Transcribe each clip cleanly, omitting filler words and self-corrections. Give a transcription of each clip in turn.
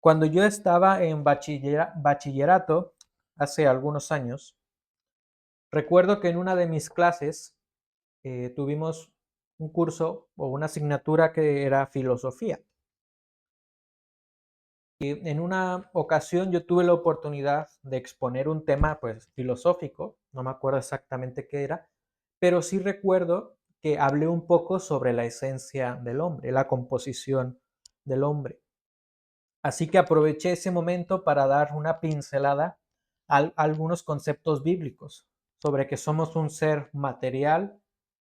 Cuando yo estaba en bachillerato, hace algunos años, recuerdo que en una de mis clases tuvimos un curso o una asignatura que era filosofía. Y en una ocasión yo tuve la oportunidad de exponer un tema pues filosófico, no me acuerdo exactamente qué era, pero sí recuerdo que hablé un poco sobre la esencia del hombre, la composición del hombre. Así que aproveché ese momento para dar una pincelada a algunos conceptos bíblicos sobre que somos un ser material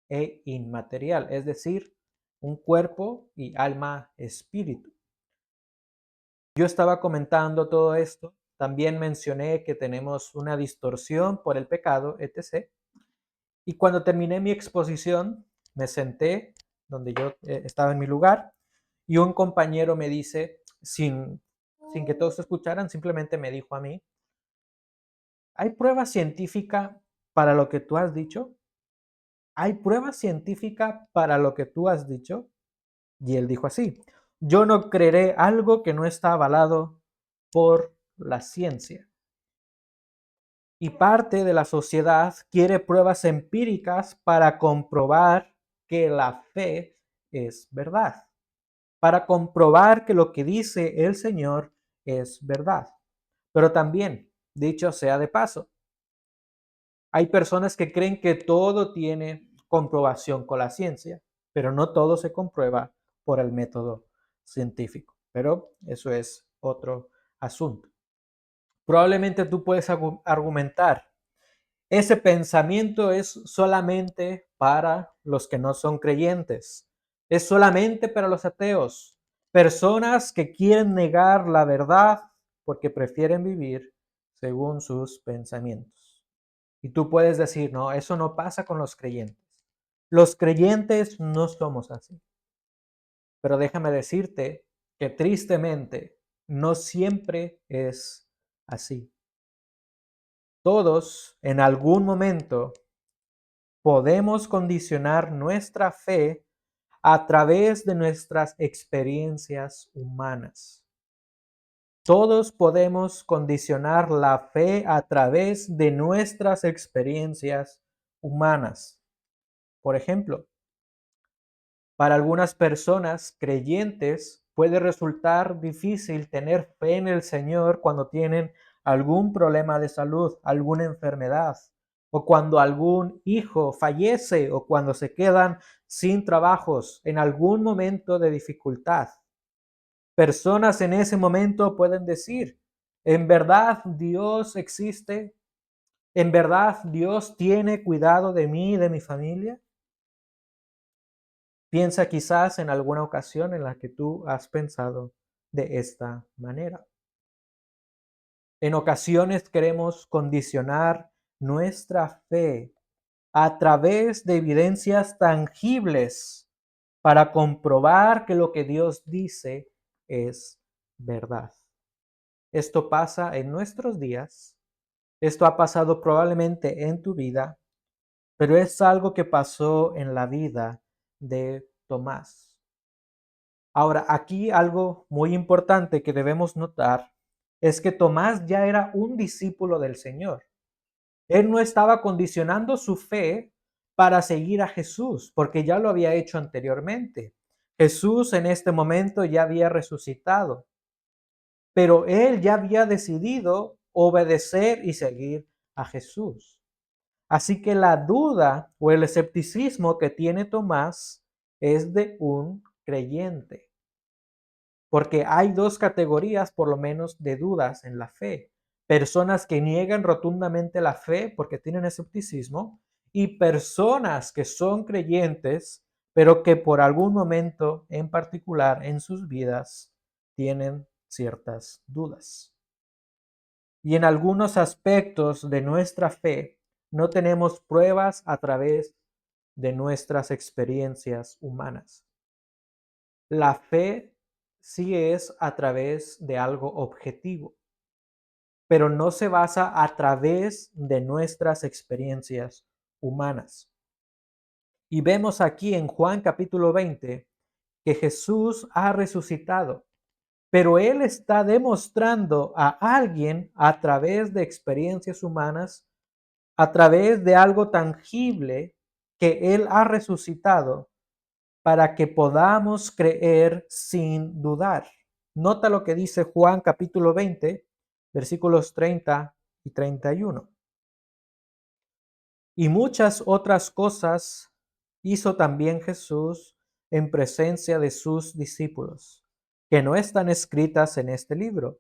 e inmaterial, es decir, un cuerpo y alma espíritu. Yo estaba comentando todo esto, también mencioné que tenemos una distorsión por el pecado, etc. Y cuando terminé mi exposición, me senté donde yo estaba en mi lugar y un compañero me dice, sin que todos escucharan, simplemente me dijo a mí, ¿hay prueba científica para lo que tú has dicho? ¿Hay prueba científica para lo que tú has dicho? Y él dijo así, yo no creeré algo que no está avalado por la ciencia. Y parte de la sociedad quiere pruebas empíricas para comprobar que la fe es verdad, para comprobar que lo que dice el Señor es verdad. Pero también, dicho sea de paso, hay personas que creen que todo tiene comprobación con la ciencia, pero no todo se comprueba por el método científico. Pero eso es otro asunto. Probablemente tú puedes argumentar, ese pensamiento es solamente para los que no son creyentes, es solamente para los ateos, personas que quieren negar la verdad porque prefieren vivir según sus pensamientos. Y tú puedes decir, no, eso no pasa con los creyentes. Los creyentes no somos así. Pero déjame decirte que tristemente no siempre es así. Todos en algún momento podemos condicionar nuestra fe a través de nuestras experiencias humanas. Todos podemos condicionar la fe a través de nuestras experiencias humanas. Por ejemplo, para algunas personas creyentes puede resultar difícil tener fe en el Señor cuando tienen algún problema de salud, alguna enfermedad, o cuando algún hijo fallece o cuando se quedan sin trabajos en algún momento de dificultad. Personas en ese momento pueden decir, ¿en verdad Dios existe? ¿En verdad Dios tiene cuidado de mí y de mi familia? Piensa quizás en alguna ocasión en la que tú has pensado de esta manera. En ocasiones queremos condicionar nuestra fe a través de evidencias tangibles para comprobar que lo que Dios dice es verdad. Esto pasa en nuestros días, esto ha pasado probablemente en tu vida, pero es algo que pasó en la vida de Tomás. Ahora, aquí algo muy importante que debemos notar es que Tomás ya era un discípulo del Señor. Él no estaba condicionando su fe para seguir a Jesús, porque ya lo había hecho anteriormente. Jesús en este momento ya había resucitado, pero él ya había decidido obedecer y seguir a Jesús. Así que la duda o el escepticismo que tiene Tomás es de un creyente. Porque hay dos categorías, por lo menos, de dudas en la fe. Personas que niegan rotundamente la fe porque tienen escepticismo y personas que son creyentes, pero que por algún momento en particular en sus vidas tienen ciertas dudas. Y en algunos aspectos de nuestra fe no tenemos pruebas a través de nuestras experiencias humanas. La fe sí es a través de algo objetivo, pero no se basa a través de nuestras experiencias humanas. Y vemos aquí en Juan capítulo 20 que Jesús ha resucitado. pero él está demostrando a alguien a través de experiencias humanas, a través de algo tangible que él ha resucitado para que podamos creer sin dudar. Nota lo que dice Juan capítulo 20, versículos 30 y 31. Y muchas otras cosas hizo también Jesús en presencia de sus discípulos, que no están escritas en este libro,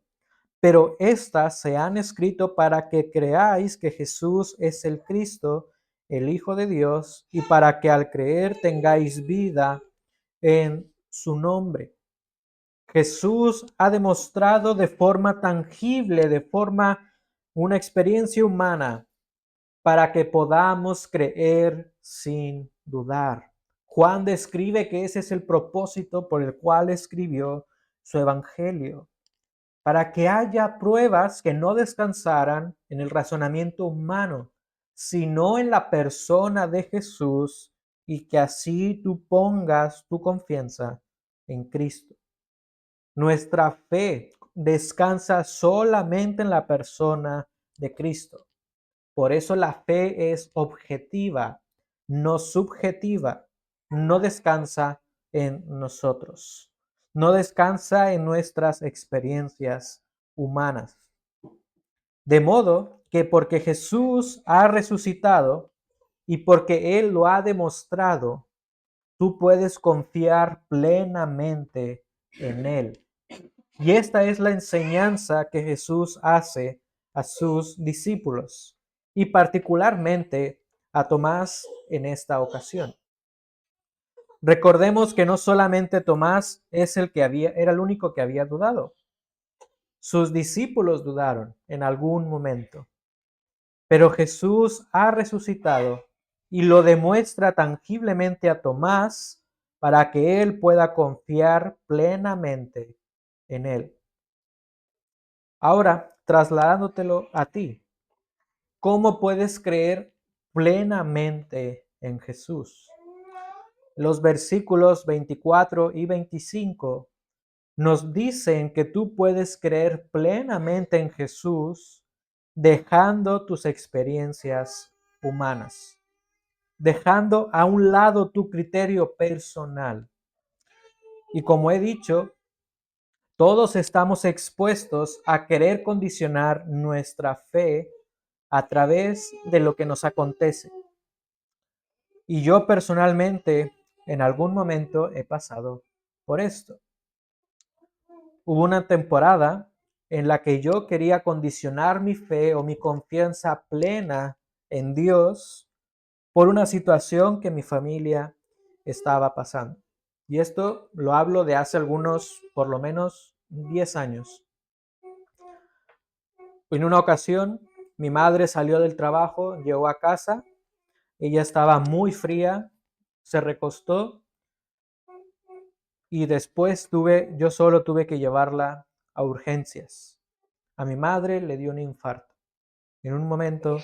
pero éstas se han escrito para que creáis que Jesús es el Cristo, el Hijo de Dios, y para que al creer tengáis vida en su nombre. Jesús ha demostrado de forma tangible, de forma, una experiencia humana, para que podamos creer sin dudar. Juan describe que ese es el propósito por el cual escribió su evangelio, para que haya pruebas que no descansaran en el razonamiento humano, sino en la persona de Jesús, y que así tú pongas tu confianza en Cristo. Nuestra fe descansa solamente en la persona de Cristo. Por eso la fe es objetiva, no subjetiva. No descansa en nosotros. No descansa en nuestras experiencias humanas. De modo que porque Jesús ha resucitado y porque Él lo ha demostrado, tú puedes confiar plenamente en Él. Y esta es la enseñanza que Jesús hace a sus discípulos y particularmente a Tomás en esta ocasión. Recordemos que no solamente Tomás era el único que había dudado. Sus discípulos dudaron en algún momento, pero Jesús ha resucitado y lo demuestra tangiblemente a Tomás para que él pueda confiar plenamente en él. Ahora, trasladándotelo a ti, ¿cómo puedes creer plenamente en Jesús? Los versículos 24 y 25 nos dicen que tú puedes creer plenamente en Jesús dejando tus experiencias humanas, dejando a un lado tu criterio personal. Y como he dicho, todos estamos expuestos a querer condicionar nuestra fe a través de lo que nos acontece. Y yo personalmente en algún momento he pasado por esto. Hubo una temporada en la que yo quería condicionar mi fe o mi confianza plena en Dios por una situación que mi familia estaba pasando. Y esto lo hablo de hace algunos, por lo menos 10 años. En una ocasión, mi madre salió del trabajo, llegó a casa, ella estaba muy fría, se recostó y después yo solo tuve que llevarla a urgencias. A mi madre le dio un infarto en un momento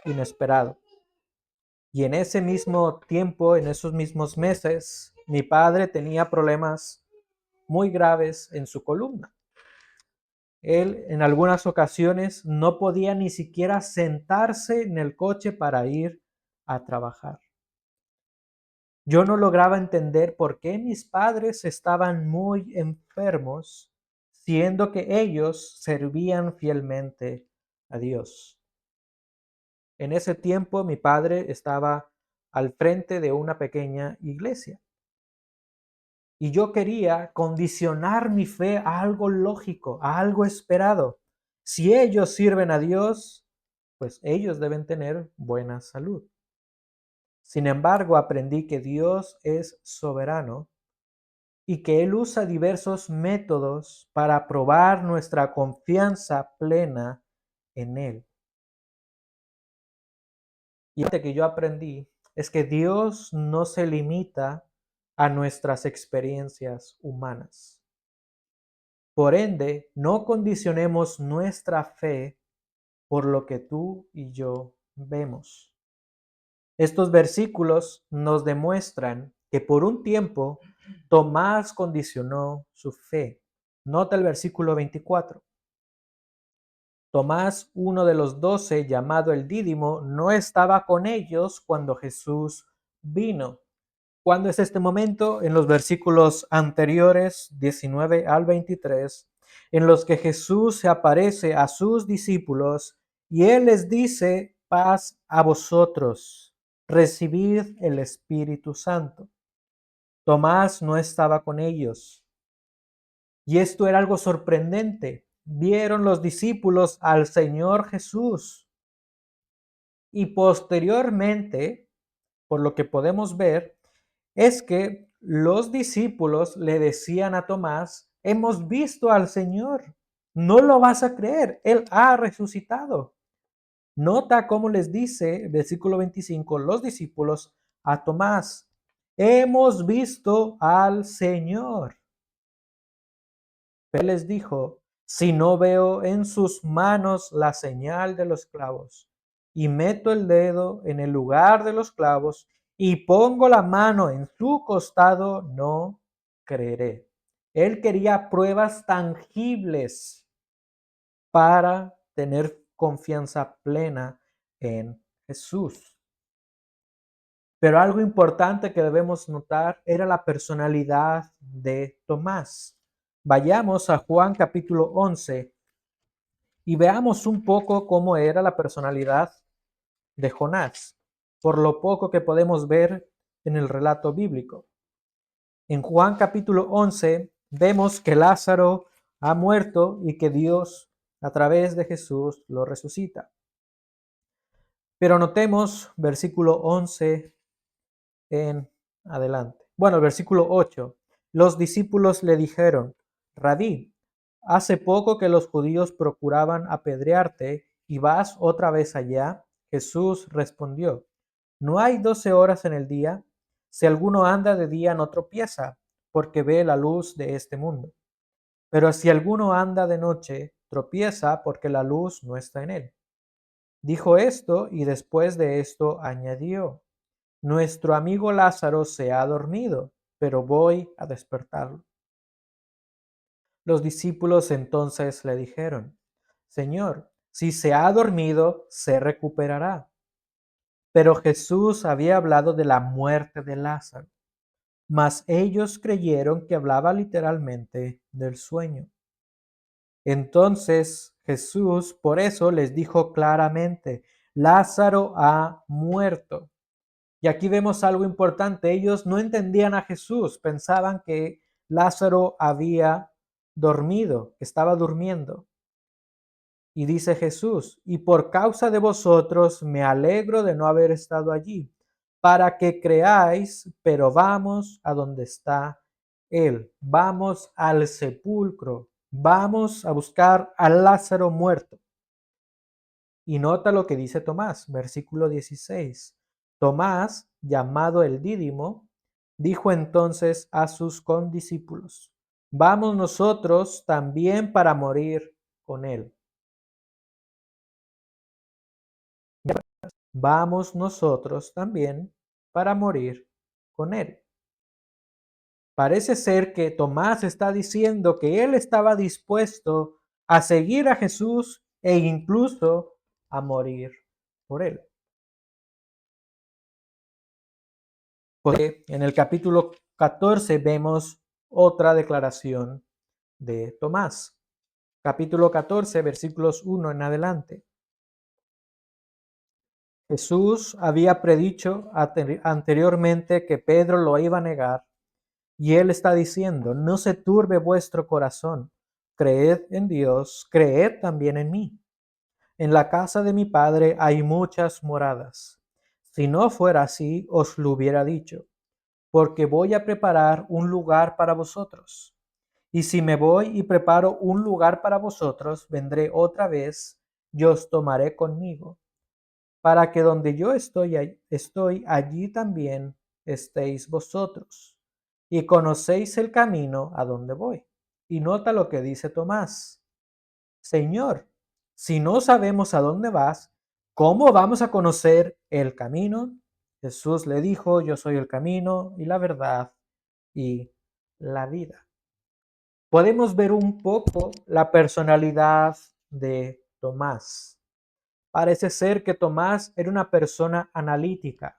inesperado. Y en ese mismo tiempo, en esos mismos meses, mi padre tenía problemas muy graves en su columna. Él en algunas ocasiones no podía ni siquiera sentarse en el coche para ir a trabajar. Yo no lograba entender por qué mis padres estaban muy enfermos, siendo que ellos servían fielmente a Dios. En ese tiempo mi padre estaba al frente de una pequeña iglesia. Y yo quería condicionar mi fe a algo lógico, a algo esperado. Si ellos sirven a Dios, pues ellos deben tener buena salud. Sin embargo, aprendí que Dios es soberano y que Él usa diversos métodos para probar nuestra confianza plena en Él. Y lo que yo aprendí es que Dios no se limita a nuestras experiencias humanas. Por ende, no condicionemos nuestra fe por lo que tú y yo vemos. Estos versículos nos demuestran que por un tiempo Tomás condicionó su fe. Nota el versículo 24. Tomás, uno de los 12, llamado el Dídimo, no estaba con ellos cuando Jesús vino. ¿Cuándo es este momento? En los versículos anteriores, 19 al 23, en los que Jesús se aparece a sus discípulos y Él les dice: paz a vosotros, recibid el Espíritu Santo. Tomás no estaba con ellos. Y esto era algo sorprendente. Vieron los discípulos al Señor Jesús. Y posteriormente, por lo que podemos ver, es que los discípulos le decían a Tomás: hemos visto al Señor, no lo vas a creer, Él ha resucitado. Nota cómo les dice, versículo 25, los discípulos a Tomás: hemos visto al Señor. Él les dijo: si no veo en sus manos la señal de los clavos, y meto el dedo en el lugar de los clavos, y pongo la mano en su costado, no creeré. Él quería pruebas tangibles para tener confianza plena en Jesús. Pero algo importante que debemos notar era la personalidad de Tomás. Vayamos a Juan capítulo 11 y veamos un poco cómo era la personalidad de Jonás, por lo poco que podemos ver en el relato bíblico. En Juan capítulo 11 vemos que Lázaro ha muerto y que Dios, a través de Jesús, lo resucita. Pero notemos versículo 11 en adelante. Bueno, el versículo 8. Los discípulos le dijeron: Rabí, hace poco que los judíos procuraban apedrearte y vas otra vez allá. Jesús respondió: ¿no hay 12 horas en el día? Si alguno anda de día no tropieza, porque ve la luz de este mundo. Pero si alguno anda de noche, tropieza porque la luz no está en él. Dijo esto y después de esto añadió: nuestro amigo Lázaro se ha dormido, pero voy a despertarlo. Los discípulos entonces le dijeron: Señor, si se ha dormido, se recuperará. Pero Jesús había hablado de la muerte de Lázaro, mas ellos creyeron que hablaba literalmente del sueño. Entonces Jesús por eso les dijo claramente: Lázaro ha muerto. Y aquí vemos algo importante. Ellos no entendían a Jesús, pensaban que Lázaro había dormido, que estaba durmiendo. Y dice Jesús: y por causa de vosotros me alegro de no haber estado allí, para que creáis, pero vamos a donde está Él, vamos al sepulcro, vamos a buscar a Lázaro muerto. Y nota lo que dice Tomás, versículo 16. Tomás, llamado el Dídimo, dijo entonces a sus condiscípulos: vamos nosotros también para morir con él. Vamos nosotros también para morir con él. Parece ser que Tomás está diciendo que él estaba dispuesto a seguir a Jesús e incluso a morir por él. Porque en el capítulo 14 vemos otra declaración de Tomás. Capítulo 14, versículos 1 en adelante. Jesús había predicho anteriormente que Pedro lo iba a negar, y él está diciendo: no se turbe vuestro corazón, creed en Dios, creed también en mí. En la casa de mi Padre hay muchas moradas. Si no fuera así, os lo hubiera dicho, porque voy a preparar un lugar para vosotros. Y si me voy y preparo un lugar para vosotros, vendré otra vez y os tomaré conmigo, para que donde yo estoy, allí también estéis vosotros. Y conocéis el camino a donde voy. Y nota lo que dice Tomás: Señor, si no sabemos a dónde vas, ¿cómo vamos a conocer el camino? Jesús le dijo: yo soy el camino y la verdad y la vida. podemos ver un poco la personalidad de Tomás. Parece ser que Tomás era una persona analítica,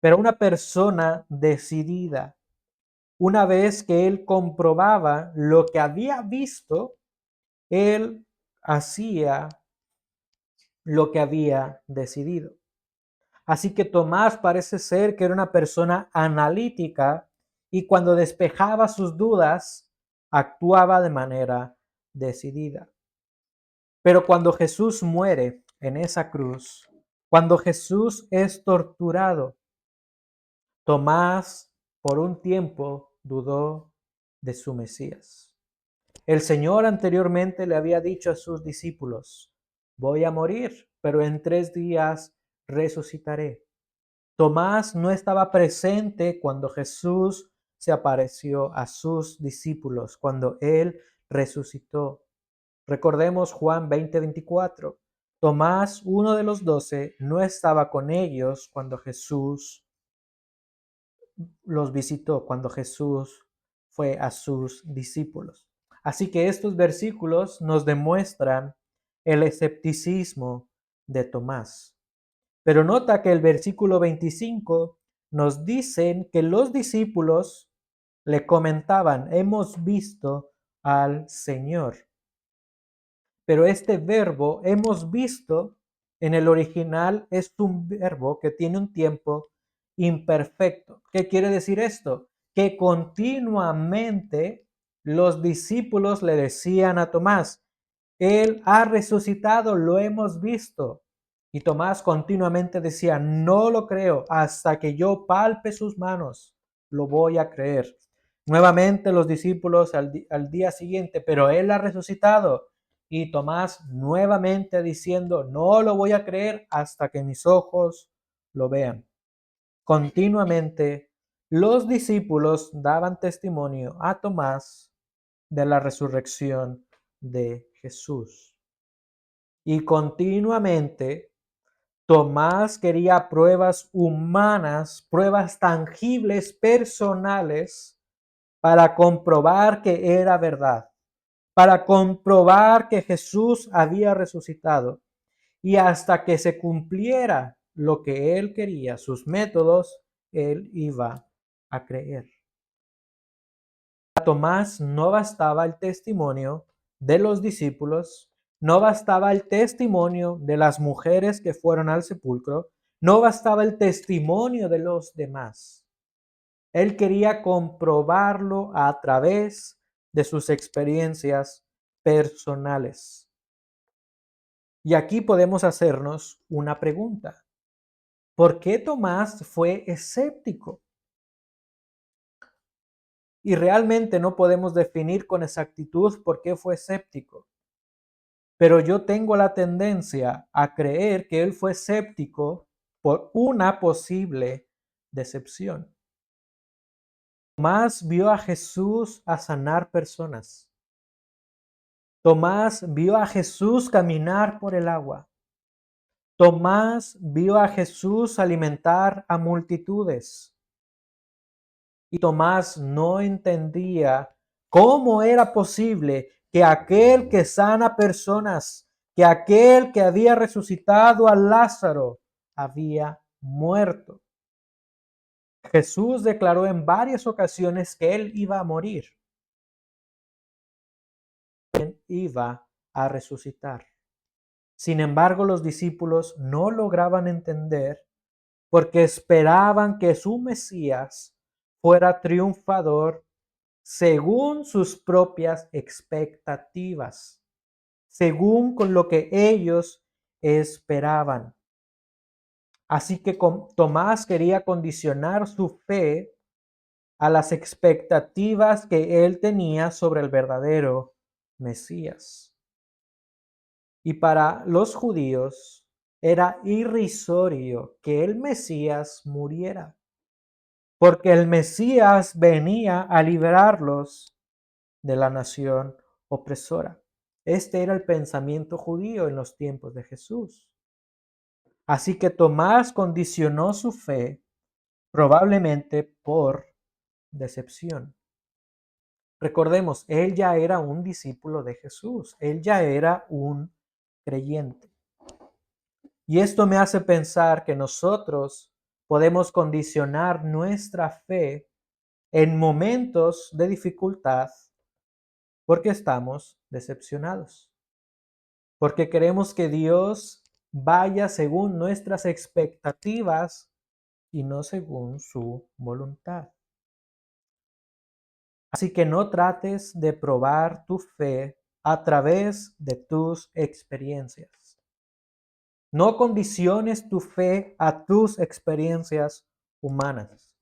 pero una persona decidida. Una vez que él comprobaba lo que había visto, él hacía lo que había decidido. Así que Tomás parece ser que era una persona analítica y cuando despejaba sus dudas, actuaba de manera decidida. Pero cuando Jesús muere en esa cruz, cuando Jesús es torturado, Tomás por un tiempo dudó de su Mesías. El Señor anteriormente le había dicho a sus discípulos, voy a morir, pero en 3 días resucitaré. Tomás no estaba presente cuando Jesús se apareció a sus discípulos, cuando Él resucitó. Recordemos Juan 20:24. Tomás, uno de los 12, no estaba con ellos cuando Jesús los visitó, cuando Jesús fue a sus discípulos. Así que estos versículos nos demuestran el escepticismo de Tomás. Pero nota que el versículo 25 nos dicen que los discípulos le comentaban, hemos visto al Señor. Pero este verbo hemos visto en el original es un verbo que tiene un tiempo imperfecto. ¿Qué quiere decir esto? Que continuamente los discípulos le decían a Tomás, Él ha resucitado, lo hemos visto. Y Tomás continuamente decía, no lo creo, hasta que yo palpe sus manos, lo voy a creer. Nuevamente los discípulos al día siguiente, pero Él ha resucitado. Y Tomás nuevamente diciendo, no lo voy a creer hasta que mis ojos lo vean. Continuamente los discípulos daban testimonio a Tomás de la resurrección de Jesús. Y continuamente Tomás quería pruebas humanas, pruebas tangibles, personales, para comprobar que era verdad, para comprobar que Jesús había resucitado. Y hasta que se cumpliera lo que él quería, sus métodos, él iba a creer. A Tomás no bastaba el testimonio de los discípulos, no bastaba el testimonio de las mujeres que fueron al sepulcro, no bastaba el testimonio de los demás. Él quería comprobarlo a través de sus experiencias personales. Y aquí podemos hacernos una pregunta. ¿Por qué Tomás fue escéptico? Y realmente no podemos definir con exactitud por qué fue escéptico. Pero yo tengo la tendencia a creer que él fue escéptico por una posible decepción. Tomás vio a Jesús a sanar personas. Tomás vio a Jesús caminar por el agua. Tomás vio a Jesús alimentar a multitudes. Y Tomás no entendía cómo era posible que aquel que sana personas, que aquel que había resucitado a Lázaro, había muerto. Jesús declaró en varias ocasiones que él iba a morir. Él iba a resucitar. Sin embargo, los discípulos no lograban entender porque esperaban que su Mesías fuera triunfador según sus propias expectativas, según con lo que ellos esperaban. Así que Tomás quería condicionar su fe a las expectativas que él tenía sobre el verdadero Mesías. Y para los judíos era irrisorio que el Mesías muriera, porque el Mesías venía a liberarlos de la nación opresora. Este era el pensamiento judío en los tiempos de Jesús. Así que Tomás condicionó su fe probablemente por decepción. Recordemos, él ya era un discípulo de Jesús, él ya era un creyente. Y esto me hace pensar que nosotros podemos condicionar nuestra fe en momentos de dificultad porque estamos decepcionados, porque queremos que Dios vaya según nuestras expectativas y no según su voluntad. Así que no trates de probar tu fe a través de tus experiencias. No condiciones tu fe a tus experiencias humanas.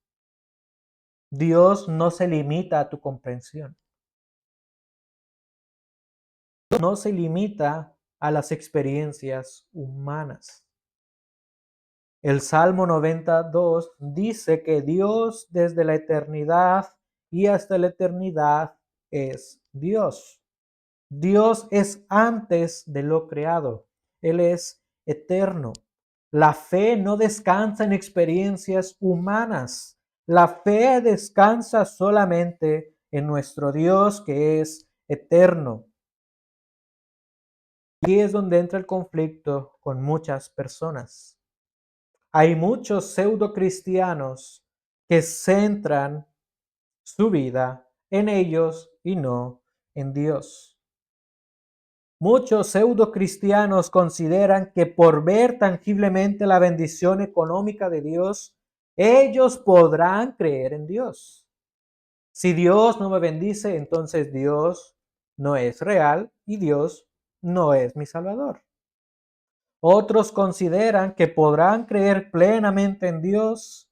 Dios no se limita a tu comprensión. No se limita a las experiencias humanas. El Salmo 92 dice que Dios desde la eternidad y hasta la eternidad es Dios. Dios es antes de lo creado. Él es eterno. La fe no descansa en experiencias humanas. La fe descansa solamente en nuestro Dios que es eterno. Aquí es donde entra el conflicto con muchas personas. Hay muchos pseudo cristianos que centran su vida en ellos y no en Dios. Muchos pseudo cristianos consideran que por ver tangiblemente la bendición económica de Dios, ellos podrán creer en Dios. Si Dios no me bendice, entonces Dios no es real y Dios no es mi Salvador. Otros consideran que podrán creer plenamente en Dios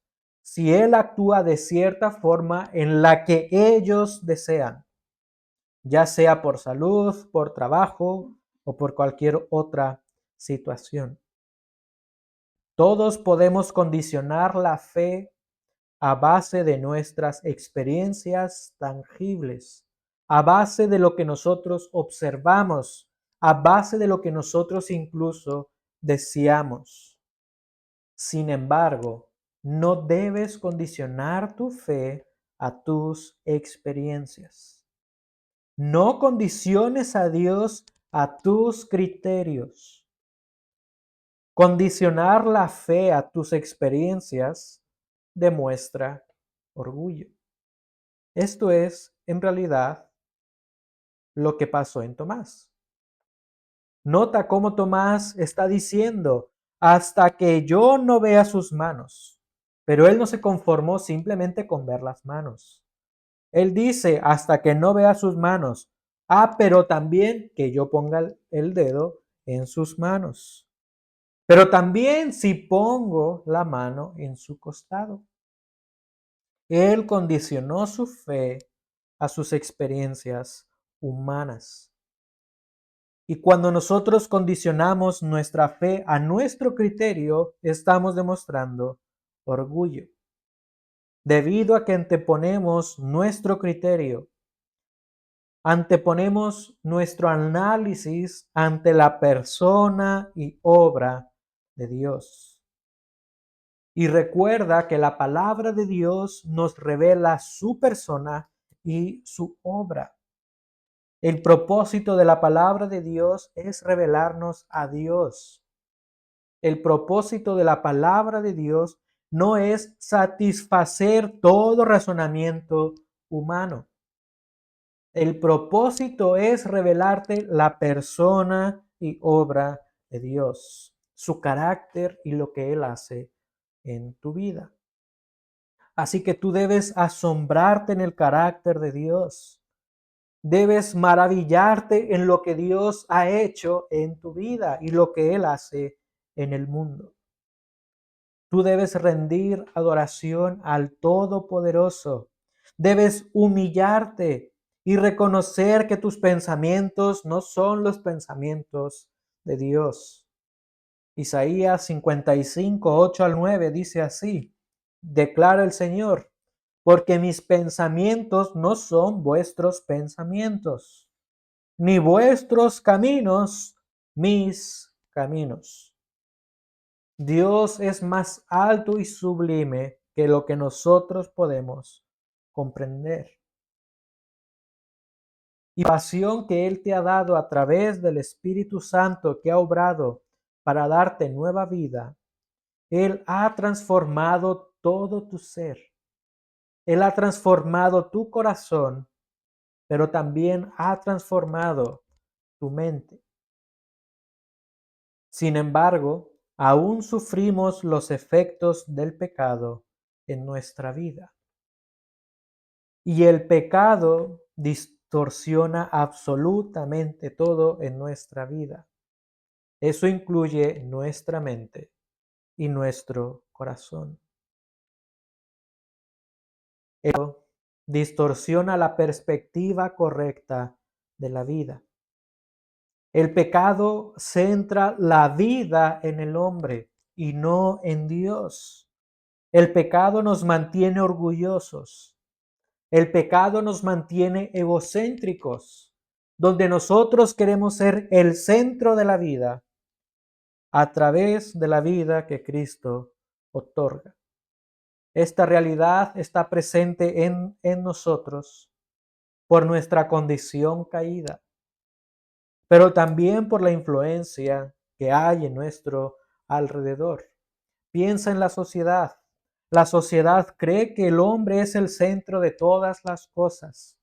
si Él actúa de cierta forma en la que ellos desean, ya sea por salud, por trabajo o por cualquier otra situación. Todos podemos condicionar la fe a base de nuestras experiencias tangibles, a base de lo que nosotros observamos, a base de lo que nosotros incluso deseamos. Sin embargo, no debes condicionar tu fe a tus experiencias. No condiciones a Dios a tus criterios. Condicionar la fe a tus experiencias demuestra orgullo. Esto es, en realidad, lo que pasó en Tomás. Nota cómo Tomás está diciendo, hasta que yo no vea sus manos. Pero él no se conformó simplemente con ver las manos. Él dice, hasta que no vea sus manos. Pero también que yo ponga el dedo en sus manos. Pero también si pongo la mano en su costado. Él condicionó su fe a sus experiencias humanas. Y cuando nosotros condicionamos nuestra fe a nuestro criterio, estamos demostrando orgullo. Debido a que anteponemos nuestro criterio, anteponemos nuestro análisis ante la persona y obra de Dios. Y recuerda que la palabra de Dios nos revela su persona y su obra. El propósito de la palabra de Dios es revelarnos a Dios. El propósito de la palabra de Dios no es satisfacer todo razonamiento humano. El propósito es revelarte la persona y obra de Dios, su carácter y lo que Él hace en tu vida. Así que tú debes asombrarte en el carácter de Dios. Debes maravillarte en lo que Dios ha hecho en tu vida y lo que Él hace en el mundo. Tú debes rendir adoración al Todopoderoso. Debes humillarte y reconocer que tus pensamientos no son los pensamientos de Dios. Isaías 55, 8 al 9 dice así, declara el Señor, porque mis pensamientos no son vuestros pensamientos, ni vuestros caminos mis caminos. Dios es más alto y sublime que lo que nosotros podemos comprender. y pasión que Él te ha dado a través del Espíritu Santo que ha obrado para darte nueva vida, Él ha transformado todo tu ser. Él ha transformado tu corazón, pero también ha transformado tu mente. Sin embargo, aún sufrimos los efectos del pecado en nuestra vida. Y el pecado distorsiona absolutamente todo en nuestra vida. Eso incluye nuestra mente y nuestro corazón. Eso distorsiona la perspectiva correcta de la vida. El pecado centra la vida en el hombre y no en Dios. El pecado nos mantiene orgullosos. El pecado nos mantiene egocéntricos, donde nosotros queremos ser el centro de la vida a través de la vida que Cristo otorga. Esta realidad está presente en nosotros por nuestra condición caída, pero también por la influencia que hay en nuestro alrededor. Piensa en la sociedad. La sociedad cree que el hombre es el centro de todas las cosas.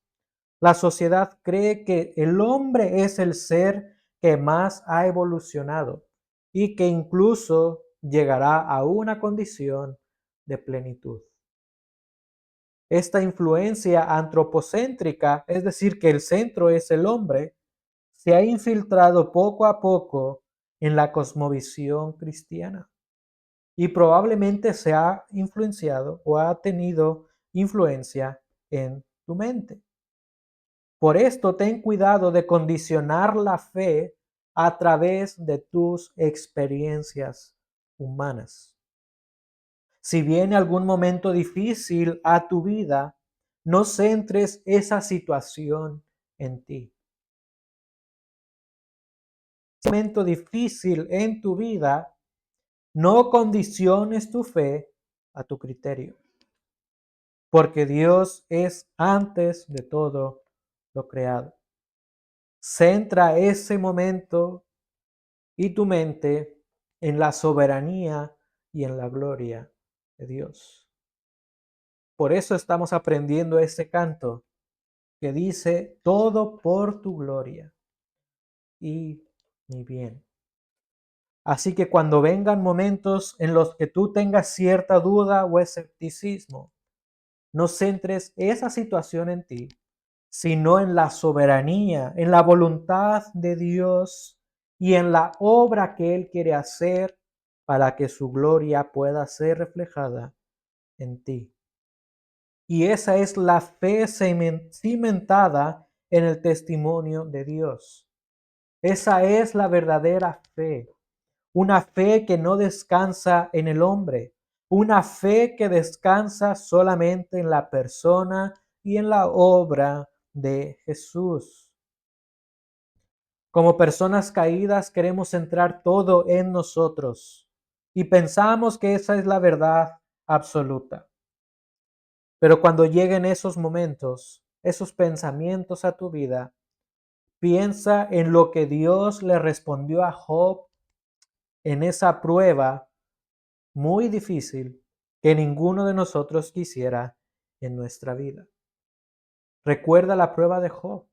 La sociedad cree que el hombre es el ser que más ha evolucionado y que incluso llegará a una condición de plenitud. Esta influencia antropocéntrica, es decir, que el centro es el hombre, se ha infiltrado poco a poco en la cosmovisión cristiana y probablemente se ha influenciado o ha tenido influencia en tu mente. Por esto, ten cuidado de condicionar la fe a través de tus experiencias humanas. Si viene algún momento difícil a tu vida, no centres esa situación en ti. Si viene un momento difícil en tu vida, no condiciones tu fe a tu criterio, porque Dios es antes de todo lo creado. Centra ese momento y tu mente en la soberanía y en la gloria de Dios. Por eso estamos aprendiendo este canto que dice, todo por tu gloria y mi bien. Así que cuando vengan momentos en los que tú tengas cierta duda o escepticismo, no centres esa situación en ti, sino en la soberanía, en la voluntad de Dios y en la obra que Él quiere hacer para que su gloria pueda ser reflejada en ti. Y esa es la fe cimentada en el testimonio de Dios. Esa es la verdadera fe. Una fe que no descansa en el hombre. Una fe que descansa solamente en la persona y en la obra de Jesús. Como personas caídas queremos centrar todo en nosotros y pensamos que esa es la verdad absoluta. Pero cuando lleguen esos momentos, esos pensamientos a tu vida, piensa en lo que Dios le respondió a Job en esa prueba muy difícil que ninguno de nosotros quisiera en nuestra vida. Recuerda la prueba de Job.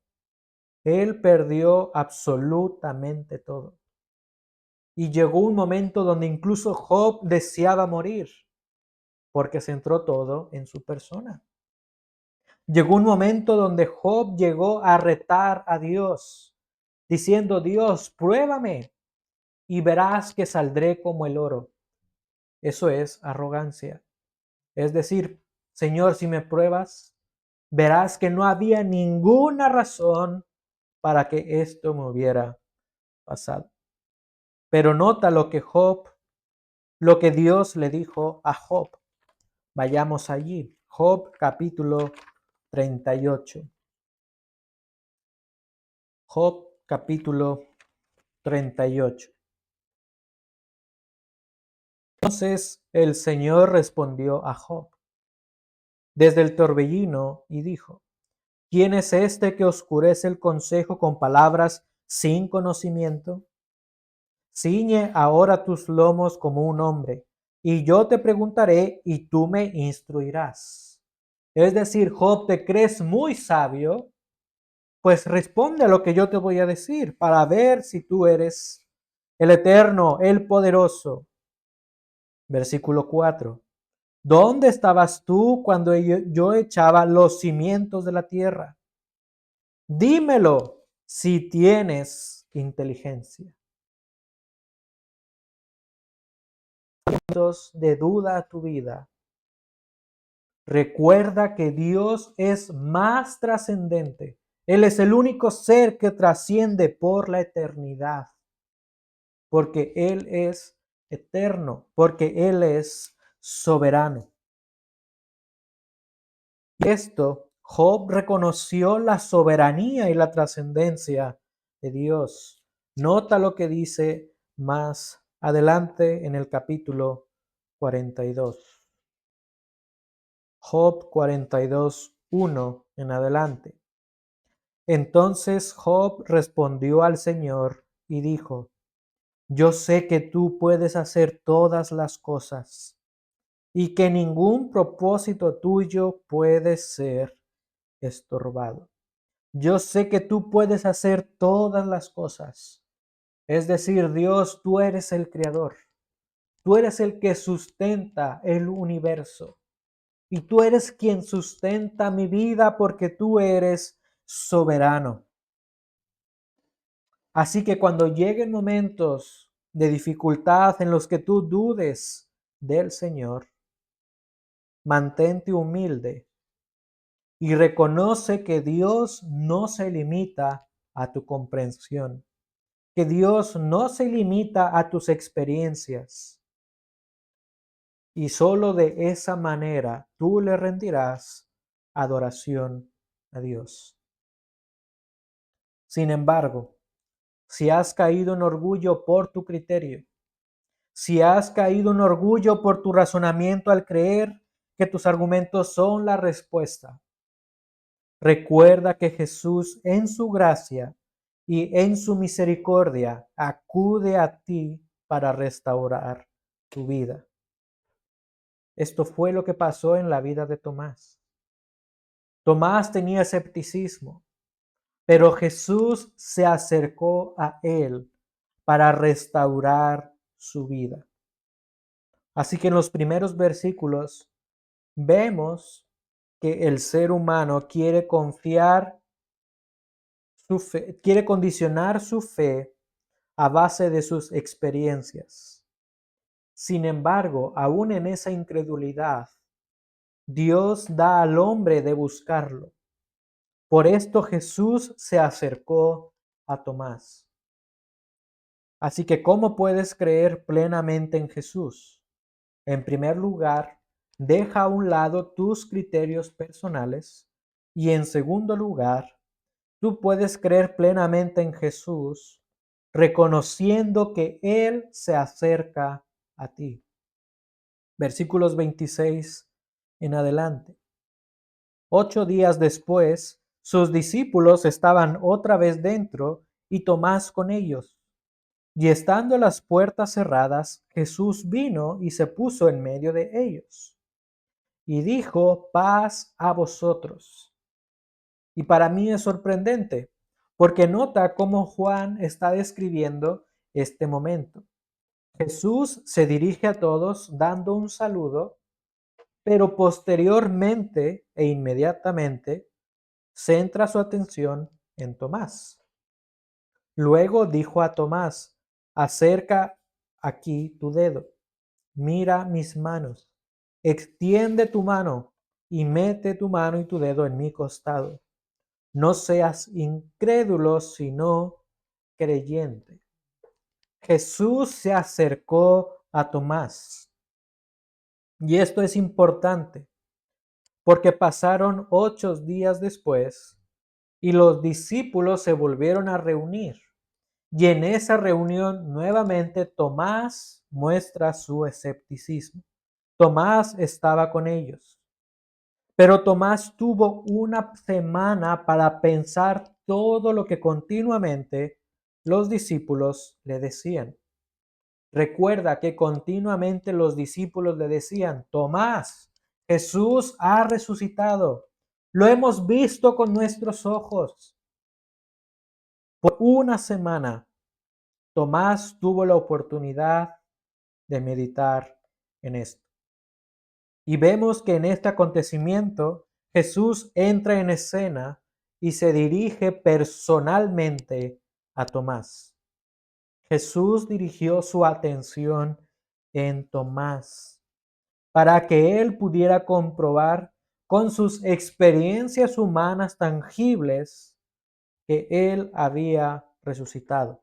Él perdió absolutamente todo. Y llegó un momento donde incluso Job deseaba morir porque centró todo en su persona. Llegó un momento donde Job llegó a retar a Dios, diciendo, Dios, pruébame y verás que saldré como el oro. Eso es arrogancia. Es decir, Señor, si me pruebas, verás que no había ninguna razón para que esto me hubiera pasado. Pero nota lo que Dios le dijo a Job. Vayamos allí. Job capítulo 38. Job capítulo 38. Entonces el Señor respondió a Job desde el torbellino y dijo, ¿Quién es este que oscurece el consejo con palabras sin conocimiento? Ciñe ahora tus lomos como un hombre, y yo te preguntaré y tú me instruirás. Es decir, Job, ¿te crees muy sabio? Pues responde a lo que yo te voy a decir para ver si tú eres el eterno, el poderoso. Versículo 4. ¿Dónde estabas tú cuando yo echaba los cimientos de la tierra? Dímelo si tienes inteligencia. De duda a tu vida. Recuerda que Dios es más trascendente. Él es el único ser que trasciende por la eternidad. Porque Él es eterno, porque Él es soberano. Y esto, Job reconoció la soberanía y la trascendencia de Dios. Nota lo que dice más adelante en el capítulo 42. Job 42, 1 en adelante. Entonces Job respondió al Señor y dijo: Yo sé que tú puedes hacer todas las cosas y que ningún propósito tuyo puede ser estorbado. Yo sé que tú puedes hacer todas las cosas. Es decir, Dios, tú eres el creador. Tú eres el que sustenta el universo. Y tú eres quien sustenta mi vida porque tú eres soberano. Así que cuando lleguen momentos de dificultad en los que tú dudes del Señor, mantente humilde y reconoce que Dios no se limita a tu comprensión, que Dios no se limita a tus experiencias. Y solo de esa manera tú le rendirás adoración a Dios. Sin embargo, si has caído en orgullo por tu criterio, si has caído en orgullo por tu razonamiento al creer que tus argumentos son la respuesta, recuerda que Jesús en su gracia y en su misericordia acude a ti para restaurar tu vida. Esto fue lo que pasó en la vida de Tomás. Tomás tenía escepticismo, pero Jesús se acercó a él para restaurar su vida. Así que en los primeros versículos vemos que el ser humano quiere confiar su fe, quiere condicionar su fe a base de sus experiencias. Sin embargo, aún en esa incredulidad, Dios da al hombre de buscarlo. Por esto Jesús se acercó a Tomás. Así que, ¿cómo puedes creer plenamente en Jesús? En primer lugar, deja a un lado tus criterios personales y en segundo lugar, tú puedes creer plenamente en Jesús reconociendo que Él se acerca a ti. Versículos 26 en adelante. 8 días después, sus discípulos estaban otra vez dentro y Tomás con ellos. Y estando las puertas cerradas, Jesús vino y se puso en medio de ellos. Y dijo: paz a vosotros. Y para mí es sorprendente, porque nota cómo Juan está describiendo este momento. Jesús se dirige a todos dando un saludo, pero posteriormente e inmediatamente centra su atención en Tomás. Luego dijo a Tomás: acerca aquí tu dedo, mira mis manos, extiende tu mano y mete tu mano y tu dedo en mi costado. No seas incrédulo, sino creyente. Jesús se acercó a Tomás. Y esto es importante, porque pasaron 8 días después y los discípulos se volvieron a reunir. Y en esa reunión nuevamente Tomás muestra su escepticismo. Tomás estaba con ellos. Pero Tomás tuvo una semana para pensar todo lo que continuamente los discípulos le decían. Recuerda que continuamente los discípulos le decían: Tomás, Jesús ha resucitado. Lo hemos visto con nuestros ojos. Por una semana, Tomás tuvo la oportunidad de meditar en esto. Y vemos que en este acontecimiento Jesús entra en escena y se dirige personalmente a Tomás. Jesús dirigió su atención en Tomás para que él pudiera comprobar con sus experiencias humanas tangibles que él había resucitado,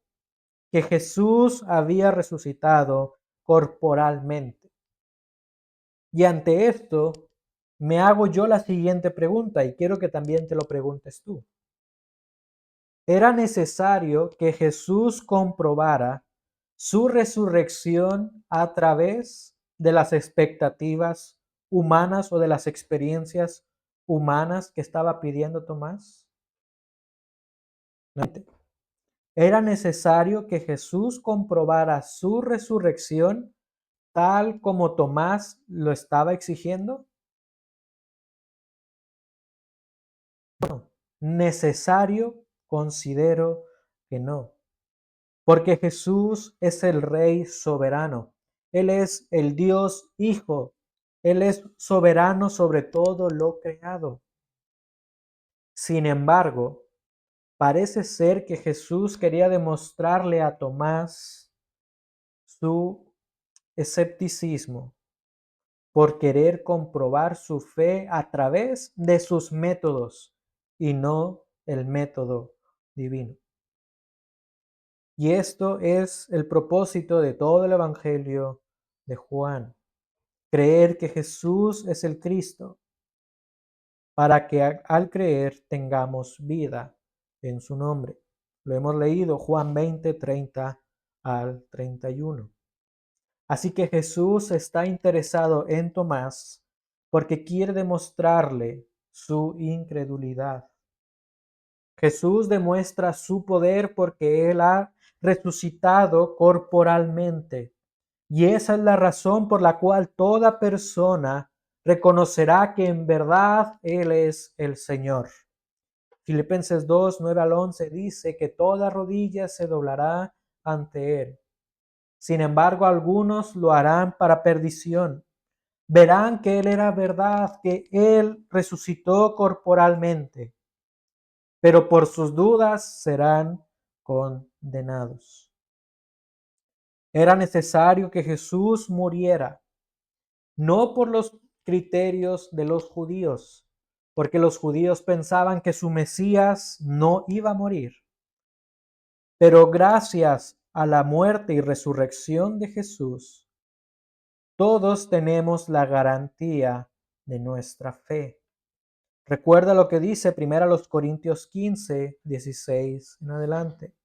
que Jesús había resucitado corporalmente. Y ante esto, me hago yo la siguiente pregunta y quiero que también te lo preguntes tú. Era necesario que Jesús comprobara su resurrección a través de las expectativas humanas o de las experiencias humanas que estaba pidiendo Tomás. Era necesario que Jesús comprobara su resurrección tal como Tomás lo estaba exigiendo. Necesario, considero que no, porque Jesús es el Rey soberano. Él es el Dios Hijo. Él es soberano sobre todo lo creado. Sin embargo, parece ser que Jesús quería demostrarle a Tomás su escepticismo por querer comprobar su fe a través de sus métodos y no el método divino. Y esto es el propósito de todo el Evangelio de Juan. Creer que Jesús es el Cristo, para que al creer tengamos vida en su nombre. Lo hemos leído Juan 20, 30 al 31. Así que Jesús está interesado en Tomás porque quiere demostrarle su incredulidad. Jesús demuestra su poder porque Él ha resucitado corporalmente. Y esa es la razón por la cual toda persona reconocerá que en verdad Él es el Señor. Filipenses 2, 9 al 11 dice que toda rodilla se doblará ante Él. Sin embargo, algunos lo harán para perdición. Verán que Él era verdad, que Él resucitó corporalmente, pero por sus dudas serán condenados. Era necesario que Jesús muriera, no por los criterios de los judíos, porque los judíos pensaban que su Mesías no iba a morir. Pero gracias a la muerte y resurrección de Jesús, todos tenemos la garantía de nuestra fe. Recuerda lo que dice 1 Corintios 15, 16 en adelante.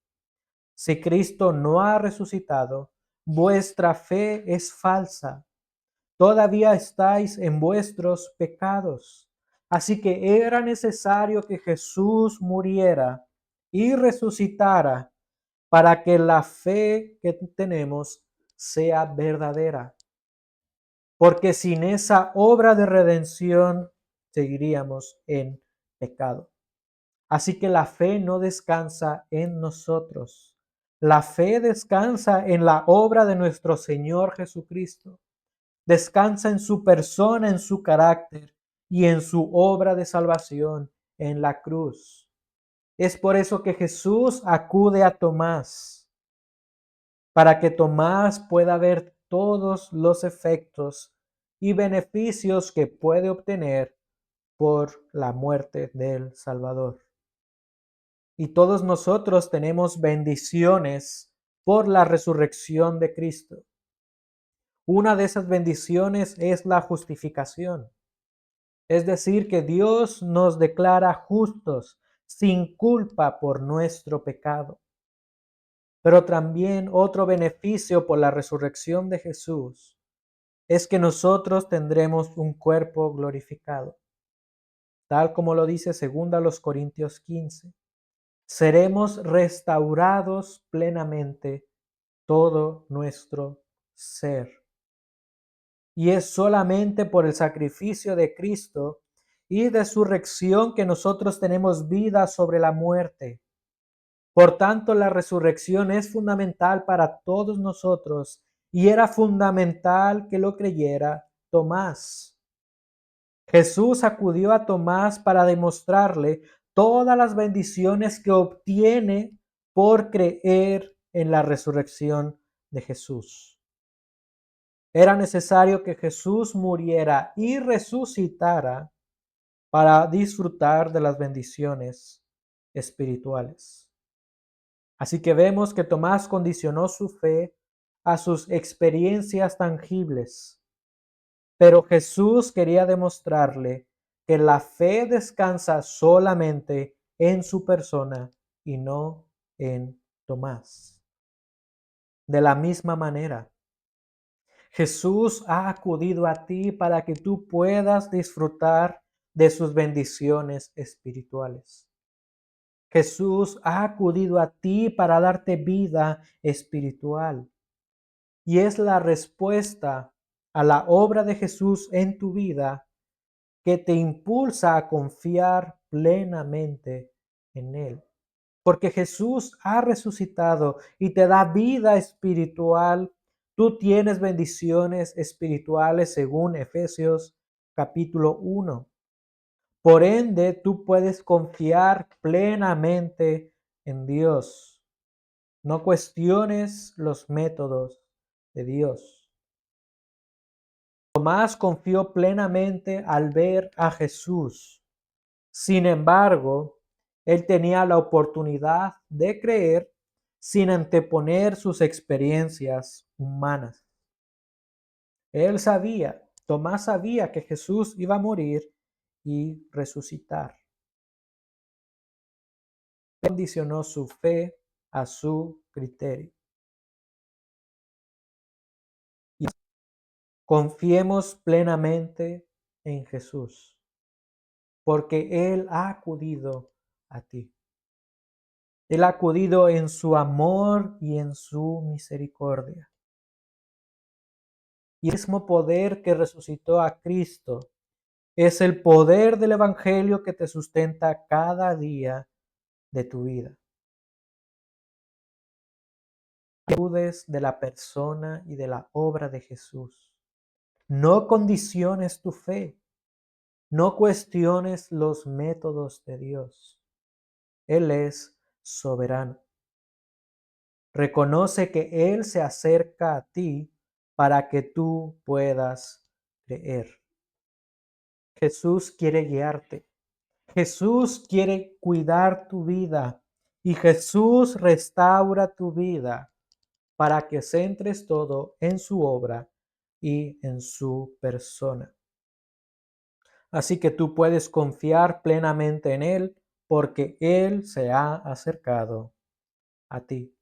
Si Cristo no ha resucitado, vuestra fe es falsa. Todavía estáis en vuestros pecados. Así que era necesario que Jesús muriera y resucitara para que la fe que tenemos sea verdadera. Porque sin esa obra de redención seguiríamos en pecado. Así que la fe no descansa en nosotros. La fe descansa en la obra de nuestro Señor Jesucristo. Descansa en su persona, en su carácter y en su obra de salvación en la cruz. Es por eso que Jesús acude a Tomás, para que Tomás pueda ver todos los efectos y beneficios que puede obtener por la muerte del Salvador. Y todos nosotros tenemos bendiciones por la resurrección de Cristo. Una de esas bendiciones es la justificación. Es decir, que Dios nos declara justos, sin culpa por nuestro pecado. Pero también otro beneficio por la resurrección de Jesús es que nosotros tendremos un cuerpo glorificado. tal como lo dice 2 Corintios 15. Seremos restaurados plenamente todo nuestro ser. Y es solamente por el sacrificio de Cristo y de su resurrección que nosotros tenemos vida sobre la muerte. Por tanto, la resurrección es fundamental para todos nosotros y era fundamental que lo creyera Tomás. Jesús acudió a Tomás para demostrarle todas las bendiciones que obtiene por creer en la resurrección de Jesús. Era necesario que Jesús muriera y resucitara para disfrutar de las bendiciones espirituales. Así que vemos que Tomás condicionó su fe a sus experiencias tangibles, pero Jesús quería demostrarle que la fe descansa solamente en su persona y no en Tomás. De la misma manera, Jesús ha acudido a ti para que tú puedas disfrutar de sus bendiciones espirituales. Jesús ha acudido a ti para darte vida espiritual. Y es la respuesta a la obra de Jesús en tu vida que te impulsa a confiar plenamente en Él. Porque Jesús ha resucitado y te da vida espiritual. Tú tienes bendiciones espirituales según Efesios capítulo 1. Por ende, tú puedes confiar plenamente en Dios. No cuestiones los métodos de Dios. Tomás confió plenamente al ver a Jesús. Sin embargo, él tenía la oportunidad de creer sin anteponer sus experiencias humanas. Tomás sabía que Jesús iba a morir y resucitar. Condicionó su fe a su criterio. Y confiemos plenamente en Jesús, porque Él ha acudido a ti. Él ha acudido en su amor y en su misericordia. Y el mismo poder que resucitó a Cristo es el poder del Evangelio que te sustenta cada día de tu vida. Dudes de la persona y de la obra de Jesús. No condiciones tu fe. No cuestiones los métodos de Dios. Él es soberano. Reconoce que Él se acerca a ti para que tú puedas creer. Jesús quiere guiarte. Jesús quiere cuidar tu vida y Jesús restaura tu vida para que centres todo en su obra y en su persona. Así que tú puedes confiar plenamente en Él porque Él se ha acercado a ti.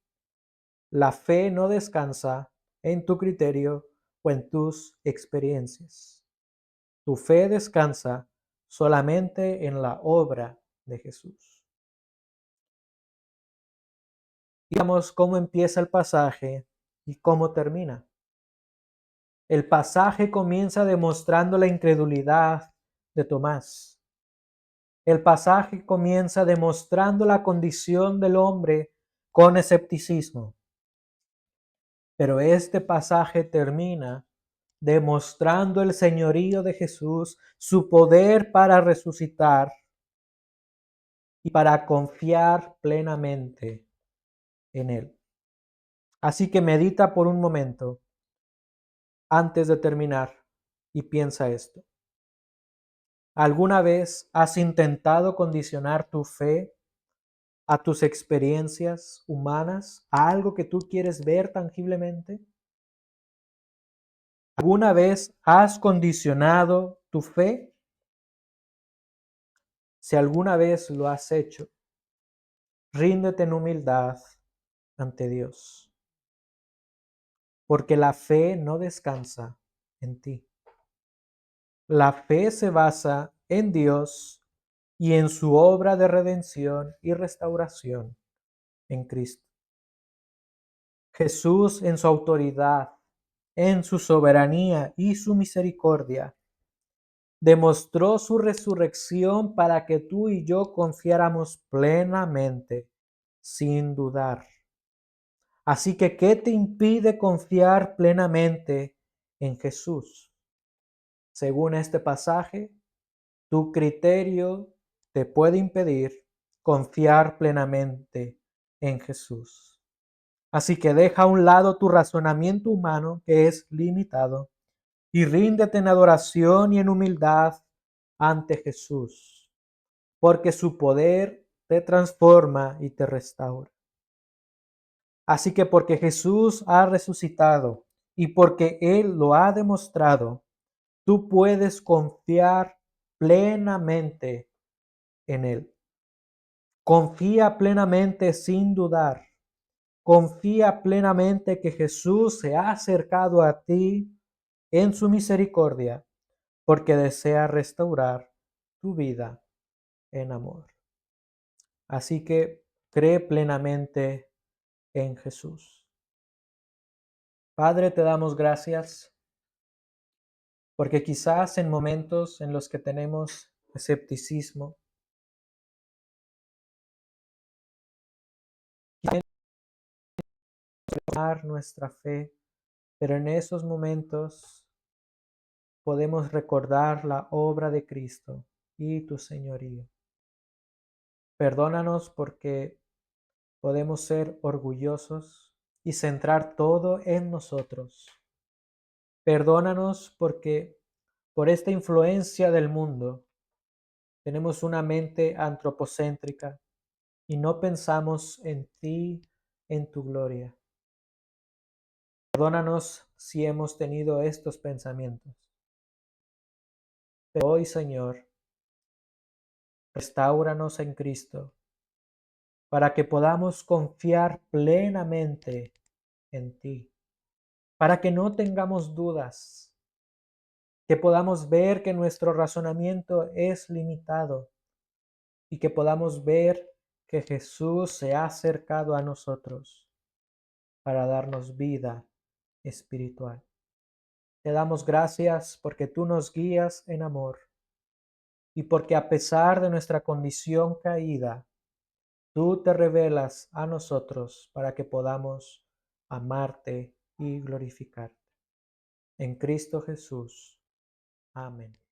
La fe no descansa en tu criterio o en tus experiencias. Tu fe descansa solamente en la obra de Jesús. Veamos cómo empieza el pasaje y cómo termina. El pasaje comienza demostrando la incredulidad de Tomás. El pasaje comienza demostrando la condición del hombre con escepticismo. Pero este pasaje termina demostrando el señorío de Jesús, su poder para resucitar y para confiar plenamente en Él. Así que medita por un momento antes de terminar y piensa esto. ¿Alguna vez has intentado condicionar tu fe a tus experiencias humanas, a algo que tú quieres ver tangiblemente? ¿Alguna vez has condicionado tu fe? Si alguna vez lo has hecho, ríndete en humildad ante Dios, porque la fe no descansa en ti. La fe se basa en Dios y en su obra de redención y restauración en Cristo. Jesús en su autoridad, en su soberanía y su misericordia, demostró su resurrección para que tú y yo confiáramos plenamente, sin dudar. Así que, ¿qué te impide confiar plenamente en Jesús? Según este pasaje, tu criterio te puede impedir confiar plenamente en Jesús. Así que deja a un lado tu razonamiento humano, que es limitado, y ríndete en adoración y en humildad ante Jesús, porque su poder te transforma y te restaura. Así que porque Jesús ha resucitado y porque Él lo ha demostrado, tú puedes confiar plenamente en Él. Confía plenamente sin dudar. Confía plenamente que Jesús se ha acercado a ti en su misericordia, porque desea restaurar tu vida en amor. Así que cree plenamente en Jesús. Padre, te damos gracias porque quizás en momentos en los que tenemos escepticismo, nuestra fe, pero en esos momentos podemos recordar la obra de Cristo y tu señorío. Perdónanos porque podemos ser orgullosos y centrar todo en nosotros. Perdónanos porque por esta influencia del mundo tenemos una mente antropocéntrica y no pensamos en ti, en tu gloria. Perdónanos si hemos tenido estos pensamientos. Pero hoy, Señor, restáuranos en Cristo para que podamos confiar plenamente en ti, para que no tengamos dudas, que podamos ver que nuestro razonamiento es limitado y que podamos ver que Jesús se ha acercado a nosotros para darnos vida espiritual. Te damos gracias porque tú nos guías en amor y porque a pesar de nuestra condición caída, tú te revelas a nosotros para que podamos amarte y glorificarte. En Cristo Jesús. Amén.